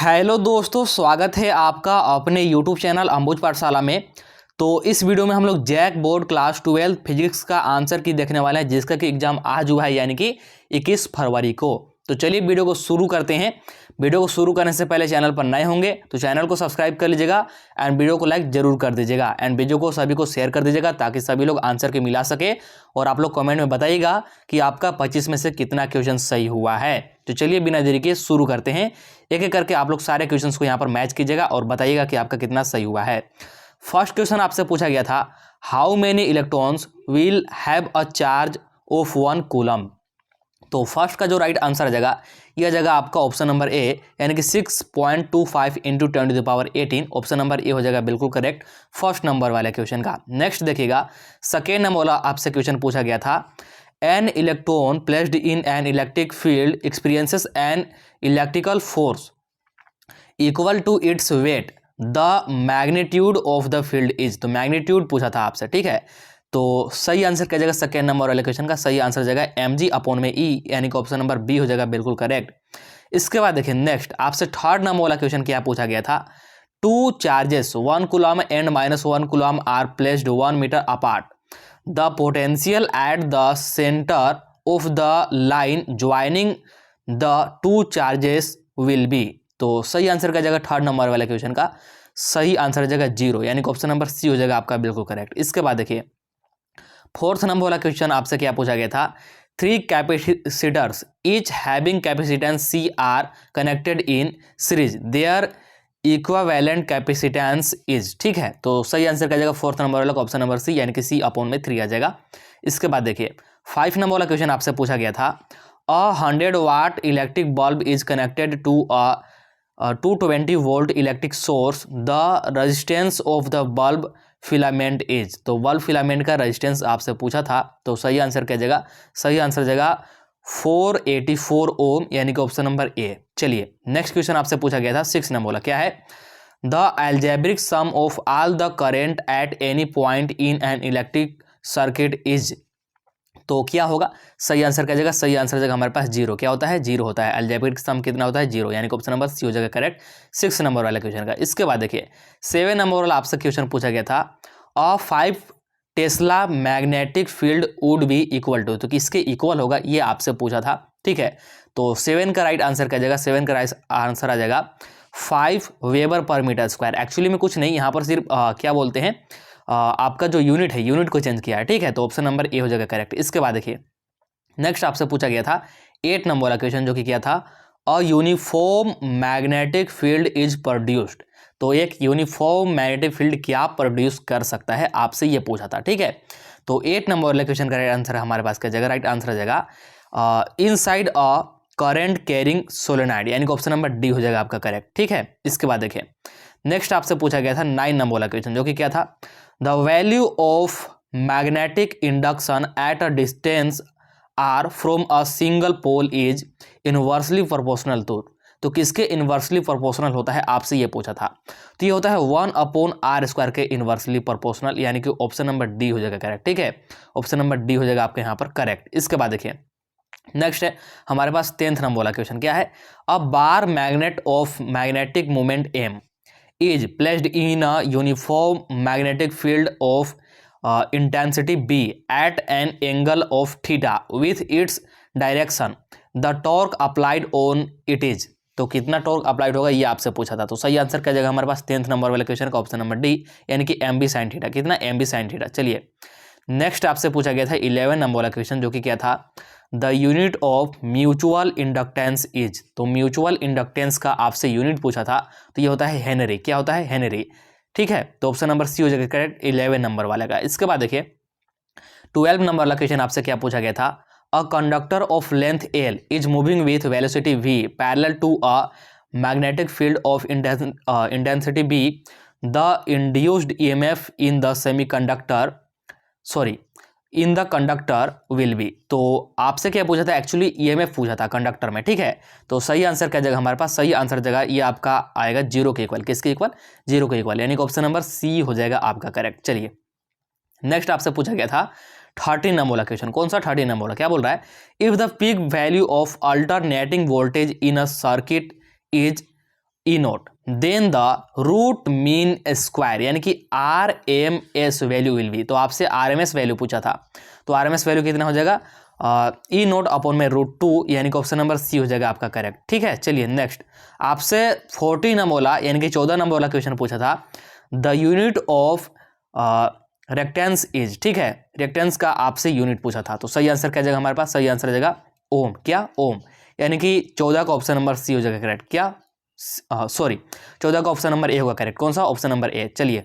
Hello दोस्तों, स्वागत है आपका अपने यूट्यूब चैनल अंबुज पाठशाला में। तो इस वीडियो में हम लोग जैक बोर्ड क्लास 12 फिजिक्स का आंसर की देखने वाले हैं, जिसका कि एग्जाम आज हुआ है, यानी कि 21 फरवरी को। तो चलिए वीडियो को शुरू करते हैं। वीडियो को शुरू करने से पहले चैनल पर नए होंगे तो चैनल को सब्सक्राइब कर लीजिएगा एंड वीडियो को लाइक जरूर कर दीजिएगा एंड वीडियो को सभी को शेयर कर दीजिएगा ताकि सभी लोग आंसर के मिला सके। और आप लोग कमेंट में बताइएगा कि आपका 25 में से कितना क्वेश्चन सही हुआ है। तो चलिए बिना देरी के शुरू करते हैं। एक एक करके आप लोग सारे क्वेश्चंस को यहाँ पर मैच कीजिएगा और बताइएगा कि आपका कितना सही हुआ है। फर्स्ट क्वेश्चन आपसे पूछा गया था, how many electrons will have a charge of 1 coulomb. तो फर्स्ट का जो राइट आंसर आ जाएगा यह जाएगा आपका ऑप्शन नंबर ए, यानी कि 6.25 इंटू 10⁻18। ऑप्शन नंबर ए हो जाएगा बिल्कुल करेक्ट फर्स्ट नंबर वाले क्वेश्चन का। नेक्स्ट देखिएगा, सेकेंड नंबर वाला आपसे क्वेश्चन पूछा गया था, an electron placed in an electric field experiences an electrical force equal to its weight, the magnitude of the field is. तो मैग्नीट्यूड पूछा था आपसे, ठीक है। तो सही आंसर क्या जाएगा सेकेंड नंबर वाले क्वेश्चन का? सही आंसर जाएगा mg/e, यानी कि ऑप्शन नंबर बी हो जाएगा बिल्कुल करेक्ट। इसके बाद देखिए नेक्स्ट आपसे थर्ड नंबर वाला क्वेश्चन क्या पूछा गया था, two charges 1 coulomb and -1 coulomb are placed 1 metre apart, the potential at the centre of the line joining the two charges will be. तो सही आंसर क्या जाएगा थर्ड नंबर वाले क्वेश्चन का? सही आंसर जाएगा 0, यानी कि ऑप्शन नंबर सी हो जाएगा आपका बिल्कुल करेक्ट। इसके बाद देखिए फोर्थ नंबर वाला क्वेश्चन आपसे क्या पूछा गया था, 3 capacitors each having capacitance C are connected in series, their equivalent capacitance is. ठीक है, तो सही आंसर क्या जाएगा फोर्थ नंबर वाला ऑप्शन नंबर सी, यानी कि C/3 आ जाएगा। इसके बाद देखिए 5 नंबर वाला क्वेश्चन आपसे पूछा गया था, a 100 watt electric bulb is connected to a 220 volt electric source, the resistance of the bulb filament is. तो बल्ब फिलामेंट का रेजिस्टेंस आपसे पूछा था, तो सही आंसर क्या जाएगा? सही आंसर जाएगा 484 ओम, यानी कि ऑप्शन नंबर ए। चलिए नेक्स्ट क्वेश्चन आपसे पूछा गया था 6 नंबर वाला, क्या है, the algebraic sum of all the current at any point in an electric circuit is. तो क्या होगा? सही आंसर क्या जाएगा? सही आंसर जाएगा हमारे पास 0। क्या होता है? 0 होता है। अलजेब्रिक सम कितना होता है? 0, यानी कि ऑप्शन नंबर सी हो जाएगा करेक्ट 6 नंबर वाले क्वेश्चन का। इसके बाद देखिए 7 नंबर वाला आपसे क्वेश्चन पूछा गया था, a 5 tesla magnetic field would be equal to. तो किसके इक्वल होगा ये आपसे पूछा था, ठीक है। तो 7 का राइट आंसर क्या जाएगा? 7 का राइट आंसर आ जाएगा 5 वेबर पर मीटर स्क्वायर। एक्चुअली में कुछ नहीं, यहाँ पर सिर्फ क्या बोलते हैं, आपका जो यूनिट है, यूनिट को चेंज किया है, ठीक है। तो ऑप्शन नंबर ए हो जाएगा करेक्ट। इसके बाद देखिए नेक्स्ट आपसे पूछा गया था 8 नंबर वाला क्वेश्चन, जो कि क्या था, a uniform magnetic field is produced. तो एक यूनिफॉर्म मैग्नेटिक फील्ड क्या प्रोड्यूस कर सकता है, आपसे ये पूछा था, ठीक है। तो 8 नंबर वाले क्वेश्चन का राइट आंसर हमारे पास क्या जाएगा? राइट आंसर आ जाएगा inside a current carrying solenoid, यानी कि ऑप्शन नंबर डी हो जाएगा आपका करेक्ट, ठीक है। इसके बाद देखिए नेक्स्ट आपसे पूछा गया था 9 नंबर वाला क्वेश्चन, जो कि क्या था, the value of magnetic induction at a distance R from a single pole is inversely proportional to. तो किसके इनवर्सली प्रोपोर्शनल होता है, आपसे ये पूछा था। तो ये होता है 1/r² के इनवर्सली प्रोपोर्शनल, यानी कि ऑप्शन नंबर डी हो जाएगा करेक्ट, ठीक है। ऑप्शन नंबर डी हो जाएगा आपके यहाँ पर करेक्ट। इसके बाद देखिए नेक्स्ट है हमारे पास 10th नंबर वाला क्वेश्चन, क्या है, a bar magnet of magnetic moment m is placed in a uniform magnetic field of intensity B at an angle of theta with its direction, the torque applied on it is। तो कितना torque applied होगा ये आपसे पूछा था। तो सही answer क्या जाएगा हमारे पास 10th नंबर वाले क्वेश्चन का? ऑप्शन नंबर डी, यानी कि mb sin थीटा। कितना? mb sin theta. चलिए नेक्स्ट आपसे पूछा गया था 11 नंबर वाला क्वेश्चन, जो कि क्या था, the unit of mutual inductance is. तो म्यूचुअल इंडक्टेंस का आपसे यूनिट पूछा था, तो ये होता है हेनरी। क्या होता है? हेनरी, ठीक है। तो ऑप्शन नंबर सी हो जाएगा करेक्ट 11 नंबर वाले का। इसके बाद देखिए 12 नंबर वाला क्वेश्चन आपसे क्या पूछा गया था, a conductor of length L is moving with velocity v parallel to a magnetic field of intensity b, the induced EMF in the semiconductor in the conductor will be. तो आपसे क्या पूछा था? एक्चुअली ईएमएफ पूछा था conductor में, ठीक है। तो सही आंसर क्या जाएगा हमारे पास? सही आंसर जगह ये आपका आएगा 0 के इक्वल। किसके इक्वल? 0 के इक्वल, यानी कि ऑप्शन नंबर सी हो जाएगा आपका करेक्ट। चलिए नेक्स्ट आपसे पूछा गया था 13 नंबर वाला क्वेश्चन। कौन सा? 13 नंबर वाला। क्या बोल रहा है, if the peak value of alternating voltage in a circuit is E nought then the root mean square यानी कि RMS वैल्यू विल बी। तो आपसे RMS वैल्यू पूछा था, तो RMS वैल्यू कितना हो जाएगा ई नोट अपॉन में √2 यानी कि ऑप्शन नंबर सी हो जाएगा आपका करेक्ट। ठीक है, चलिए नेक्स्ट आपसे 14 नंबर वाला यानी कि 14 नंबर वाला क्वेश्चन पूछा था the unit of reactance is. ठीक है, रेक्टेंस का आपसे यूनिट पूछा था, तो सही आंसर क्या जाएगा हमारे पास, सही आंसर आ जाएगा ओम। क्या ओम, यानी कि 14 का ऑप्शन नंबर सी हो जाएगा करेक्ट। क्या सॉरी 14 का ऑप्शन नंबर ए होगा करेक्ट। कौन सा, ऑप्शन नंबर ए। चलिए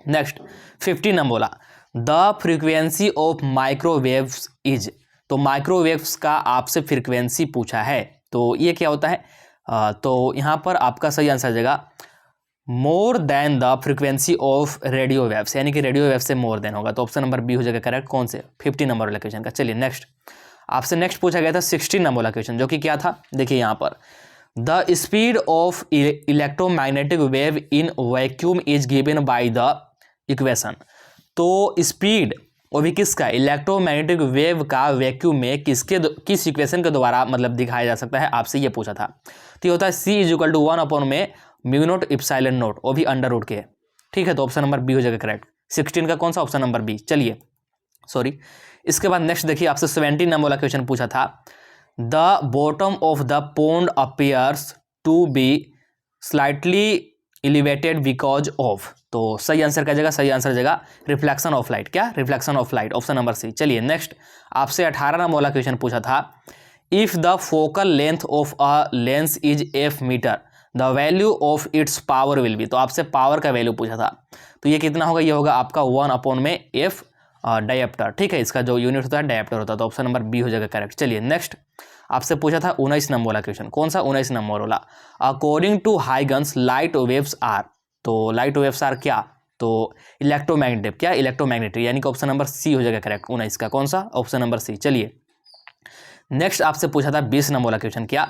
नेक्स्ट 15 नंबर बोला the frequency of microwaves is. तो माइक्रोवेव्स का आपसे फ्रीक्वेंसी पूछा है, तो ये क्या होता है, तो यहाँ पर आपका सही आंसर आ जाएगा more than the frequency of radio waves, यानी कि रेडियो वेव से मोर देन होगा, तो ऑप्शन नंबर बी हो जाएगा करेक्ट। कौन से, 15 नंबर वाला क्वेश्चन का। चलिए नेक्स्ट आपसे नेक्स्ट पूछा गया था 16 नंबर वाला क्वेश्चन, जो कि क्या था, देखिए यहाँ पर the speed of electromagnetic wave in vacuum is given by the equation. तो स्पीड वो भी किसका, इलेक्ट्रोमैग्नेटिक वेव का वैक्यूम में किस इक्वेशन के द्वारा मतलब दिखाया जा सकता है, आपसे ये पूछा था। तो ये होता है C = 1 अपॉन में म्यू नोट इप्सिलॉन नोट, वो भी अंडर रूट के है। ठीक है, तो ऑप्शन नंबर बी हो जाएगा करेक्ट। 16 का कौन सा, ऑप्शन नंबर बी। चलिए सॉरी, इसके बाद नेक्स्ट देखिए आपसे 17 नंबर वाला क्वेश्चन पूछा था the bottom of the pond appears to be slightly elevated because of. तो सही आंसर क्या जाएगा, सही आंसर आ जाएगा रिफ्लेक्शन ऑफ लाइट। क्या, reflection of light, option number C. चलिए नेक्स्ट आपसे 18 नंबर वाला क्वेश्चन पूछा था if the focal length of a lens is f metre the value of its power will be. तो आपसे पावर का वैल्यू पूछा था, तो ये कितना होगा, ये होगा आपका 1 अपॉन में f डायप्टर। ठीक है, इसका जो यूनिट होता है डायप्टर होता है, तो ऑप्शन नंबर बी हो जाएगा करेक्ट। चलिए नेक्स्ट आपसे पूछा था 19 नंबर वाला क्वेश्चन। कौन सा, 19 नंबर वाला according to Huygens light waves are. तो लाइट वेव्स आर क्या, तो इलेक्ट्रोमैग्नेटिक। क्या, इलेक्ट्रोमैग्नेटिक, यानी कि ऑप्शन नंबर सी हो जाएगा करेक्ट 19 का। कौन सा, ऑप्शन नंबर सी। चलिए नेक्स्ट आपसे पूछा था 20 नंबर वाला क्वेश्चन, क्या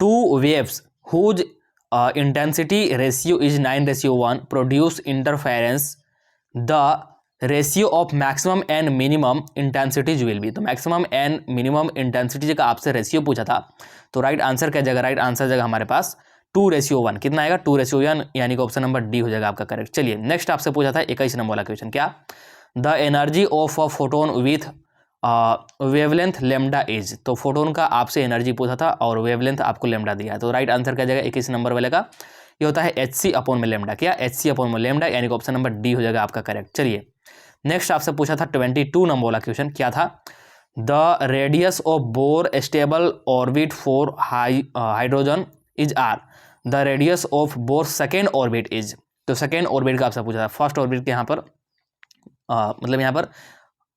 two waves whose intensity ratio is 9:1 produce interference the ratio of maximum and minimum intensities will be. तो मैक्सिमम एंड मिनिमम इंटेंसिटी का आपसे रेशियो पूछा था, तो राइट आंसर क्या जाएगा, राइट आंसर जाएगा हमारे पास 2:1। कितना आएगा, 2:1, यानी कि ऑप्शन नंबर डी हो जाएगा आपका करेक्ट। चलिए नेक्स्ट आपसे पूछा था 21 नंबर वाला क्वेश्चन, क्या the energy of a photon with wavelength lambda is. तो फोटोन का आपसे एनर्जी पूछा था और वेवलेंथ आपको लेमडा दिया है, तो राइट आंसर क्या जाएगा 21 नंबर वाले का, ये होता है Hc अपॉन में लेमडा। क्या, Hc अपॉन में लेमडा, यानी कि ऑप्शन नंबर डी हो जाएगा आपका करेक्ट। चलिए नेक्स्ट आपसे पूछा था 22 नंबर वाला क्वेश्चन, क्या था the radius of Bohr stable orbit for hydrogen is R the radius of Bohr second orbit is. तो सेकेंड ऑर्बिट का आपसे पूछा था, फर्स्ट ऑर्बिट के यहाँ पर मतलब यहाँ पर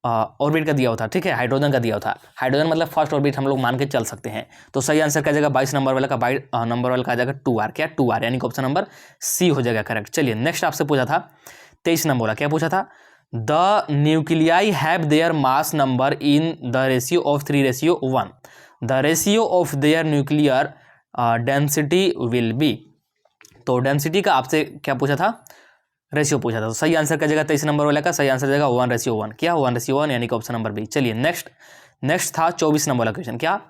ऑर्बिट का दिया होता, ठीक है, हाइड्रोजन का दिया होता। हाइड्रोजन मतलब फर्स्ट ऑर्बिट हम लोग मान के चल सकते हैं, तो सही आंसर क्या जाएगा 22 नंबर वाला का, 22 नंबर वाला का आ जाएगा 2r। क्या, 2r, यानी कि ऑप्शन नंबर सी हो जाएगा करेक्ट। चलिए नेक्स्ट आपसे पूछा था 23 नंबर वाला, क्या पूछा था the nuclei have their mass number in the ratio of 3:1 the ratio of their nuclear density will be. तो डेंसिटी का आपसे क्या पूछा था, रेशियो पूछा था, तो सही आंसर क्या जाएगा 23 नंबर वाले का, सही आंसर जाएगा 1:1। क्या, 1:1, यानी कि ऑप्शन नंबर बी। चलिए नेक्स्ट था 24 नंबर वाला क्वेश्चन, क्या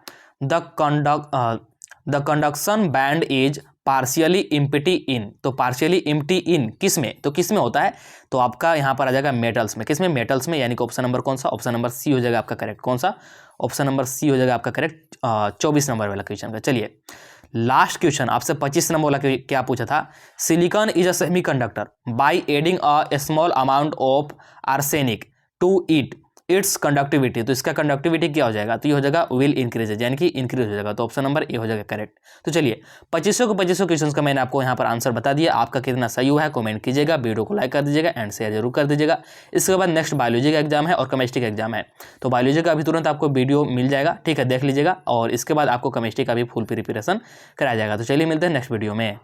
the conduction band is partially empty in. तो पार्शियली इम्प्टी इन किस में, तो किस में होता है, तो आपका यहाँ पर आ जाएगा मेटल्स में। किस में, मेटल्स में, यानी कि ऑप्शन नंबर कौन सा, ऑप्शन नंबर सी हो जाएगा आपका करेक्ट। कौन सा, ऑप्शन नंबर सी हो जाएगा आपका करेक्ट 24 नंबर वाला क्वेश्चन का। चलिए लास्ट क्वेश्चन आपसे 25 नंबर वाला क्या पूछा था silicon is a semiconductor by adding a small amount of arsenic to its conductivity. तो इसका कंडक्टिविटी क्या हो जाएगा, तो ये हो जाएगा विल इंक्रीज, यानी कि इंक्रीज हो जाएगा, तो ऑप्शन नंबर ए हो जाएगा करेक्ट। तो चलिए 2500 क्वेश्चन का मैंने आपको यहाँ पर आंसर बता दिया, आपका कितना सही हुआ है कमेंट कीजिएगा, वीडियो को लाइक कर दीजिएगा एंड शेयर जरूर कर दीजिएगा। इसके बाद नेक्स्ट बायोलॉजी का एग्जाम है और केमिस्ट्री का एग्जाम है, तो बायोलॉजी का अभी तुरंत आपको वीडियो मिल जाएगा, ठीक है, देख लीजिएगा, और इसके बाद आपको केमिस्ट्री का भी फुल प्रिपरेशन कराया जाएगा। तो चलिए मिलते हैं नेक्स्ट वीडियो में।